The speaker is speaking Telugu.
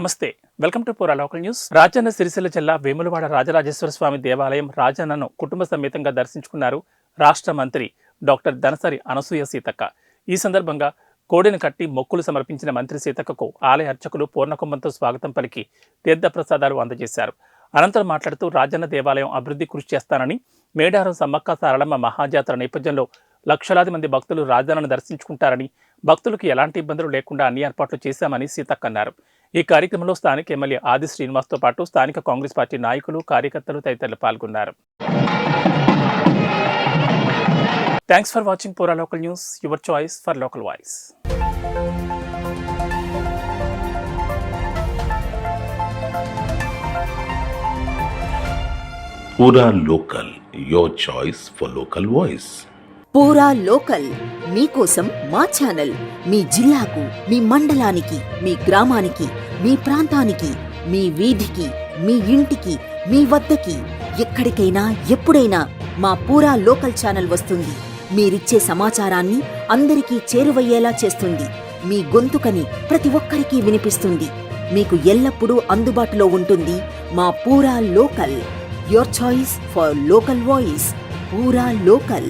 నమస్తే, వెల్కమ్ టు పూరా లోకల్ న్యూస్. రాజన్న సిరిసిల్ల జిల్లా వేములవాడ రాజరాజేశ్వర స్వామి దేవాలయం రాజన్నను కుటుంబ సమేతంగా దర్శించుకున్నారు రాష్ట్ర మంత్రి డాక్టర్ ధనసరి అనసూయ సీతక్క. ఈ సందర్భంగా కోడిని కట్టి మొక్కులు సమర్పించిన మంత్రి సీతక్కకు ఆలయ అర్చకులు పూర్ణకుంభంతో స్వాగతం పలికి తీర్థ ప్రసాదాలు అందజేశారు. అనంతరం మాట్లాడుతూ రాజన్న దేవాలయం అభివృద్ధి కృషి చేస్తానని, మేడారం సమ్మక్క సారళమ్మ మహాజాతర నేపథ్యంలో లక్షలాది మంది భక్తులు రాజన్నను దర్శించుకుంటారని, భక్తులకు ఎలాంటి ఇబ్బందులు లేకుండా అన్ని ఏర్పాట్లు చేశామని సీతక్క అన్నారు. ఈ కార్యక్రమంలో స్థానిక ఎమ్మెల్యే ఆది శ్రీనివాస్తో పాటు స్థానిక కాంగ్రెస్ పార్టీ నాయకులు, కార్యకర్తలు తదితరులు పాల్గొన్నారు. Thanks for watching Pura local news, your choice for local voice. Pura local, your choice for local voice. Pura local మీకోసం మా ఛానల్. మీ జిల్లాకు, మీ మండలానికి, మీ గ్రామానికి, మీ ప్రాంతానికి, మీ వీధికి, మీ ఇంటికి, మీ వద్దకి, ఎక్కడికైనా ఎప్పుడైనా మా పూరా లోకల్ ఛానల్ వస్తుంది. మీరిచ్చే సమాచారాన్ని అందరికీ చేరువయ్యేలా చేస్తుంది. మీ గొంతుకని ప్రతి ఒక్కరికి వినిపిస్తుంది. మీకు ఎల్లప్పుడూ అందుబాటులో ఉంటుంది మా పూరా local. Your choice for local voice. Pura local.